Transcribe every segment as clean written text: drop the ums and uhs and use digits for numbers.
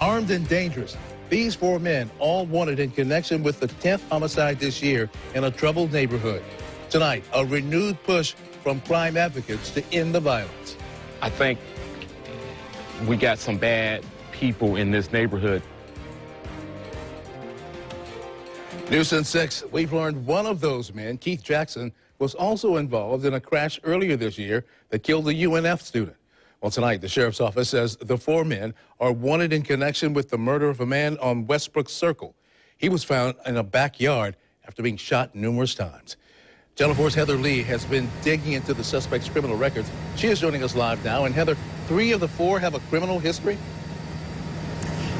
Armed and dangerous. These four men, all wanted in connection with the 10th homicide this year in a troubled neighborhood. Tonight, a renewed push from crime advocates to end the violence. I think we got some bad people in this neighborhood. News Since 6, we've learned one of those men, Keith Jackson, was also involved in a crash earlier this year that killed a UNF student. Well, tonight, the sheriff's office says the four men are wanted in connection with the murder of a man on Westbrook Circle. He was found in a backyard after being shot numerous times. Channel 4's Heather Lee has been digging into the suspect's criminal records. She is joining us live now. And Heather, 3 of the 4 have a criminal history?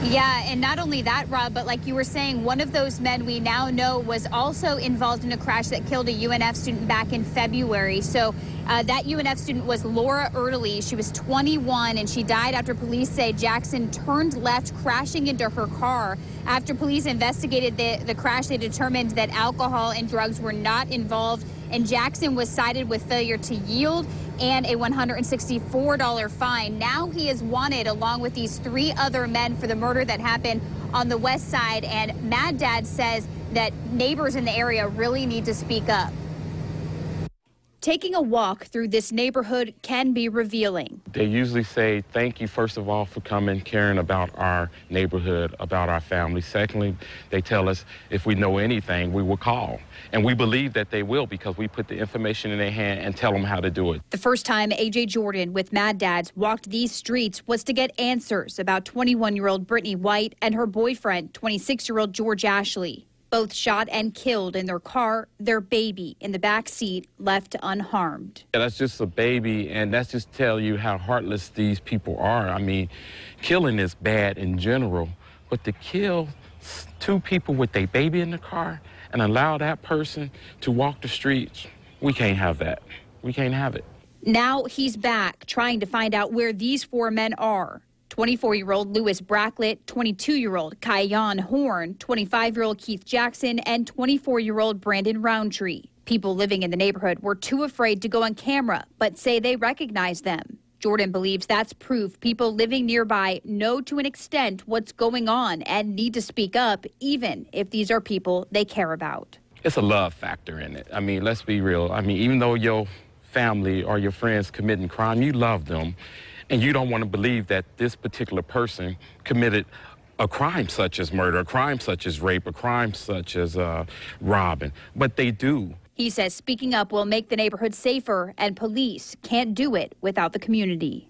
Yeah, and not only that, Rob, but like you were saying, one of those men we now know was also involved in a crash that killed a UNF student back in February. So that UNF student was Laura Erdely. She was 21, and she died after police say Jackson turned left, crashing into her car. After police investigated the crash, they determined that alcohol and drugs were not involved, and Jackson was cited with failure to yield and a $164 fine. Now he is wanted along with these 3 other men for the murder that happened on the west side. And Mad Dad says that neighbors in the area really need to speak up. Taking a walk through this neighborhood can be revealing. They usually say, thank you, first of all, for coming, caring about our neighborhood, about our family. Secondly, they tell us if we know anything, we will call. And we believe that they will because we put the information in their hand and tell them how to do it. The first time A.J. Jordan with Mad Dads walked these streets was to get answers about 21-year-old Brittany White and her boyfriend, 26-year-old George Ashley. Both shot and killed in their car, their baby in the back seat, left unharmed. That's just a baby, and that's just tell you how heartless these people are. I mean, killing is bad in general, but to kill 2 people with their baby in the car and allow that person to walk the streets, we can't have that. We can't have it. Now he's back, trying to find out where these 4 men are. 24-year-old Lewis Bracklett, 22-year-old Kyan Horn, 25-year-old Keith Jackson, and 24-year-old Brandon Roundtree. People living in the neighborhood were too afraid to go on camera, but say they recognize them. Jordan believes that's proof people living nearby know to an extent what's going on and need to speak up, even if these are people they care about. It's a love factor in it. I mean, let's be real. I mean, even though your family or your friends committing crime, you love them. And you don't want to believe that this particular person committed a crime such as murder, a crime such as rape, a crime such as robbing. But they do. He says speaking up will make the neighborhood safer, and police can't do it without the community.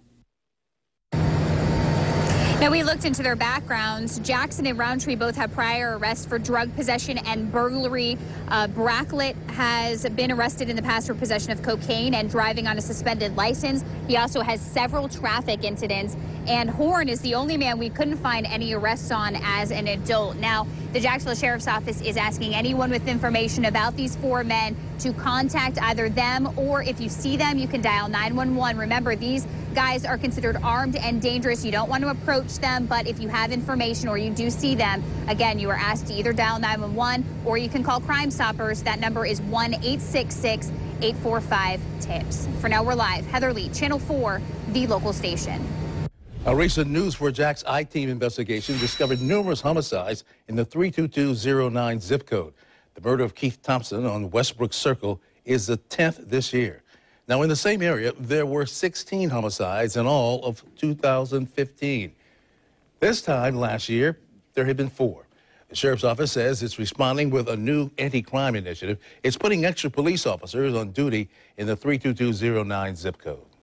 Now, we looked into their backgrounds. Jackson and Roundtree both have prior arrests for drug possession and burglary. Bracklett has been arrested in the past for possession of cocaine and driving on a suspended license. He also has several traffic incidents. And Horn is the only man we couldn't find any arrests on as an adult. Now, the Jacksonville Sheriff's Office is asking anyone with information about these 4 men to contact either them, or if you see them, you can dial 911. Remember, these guys are considered armed and dangerous. You don't want to approach them, but if you have information or you do see them, again, you are asked to either dial 911 or you can call Crime Stoppers. That number is 1-866-845-TIPS. For now, we're live. Heather Lee, Channel 4, the local station. A recent News4JAX I-Team investigation discovered numerous homicides in the 32209 zip code. The murder of Keith Thompson on Westbrook Circle is the 10th this year. Now, in the same area, there were 16 homicides in all of 2015. This time last year, there had been 4. The Sheriff's Office says it's responding with a new anti-crime initiative. It's putting extra police officers on duty in the 32209 zip code.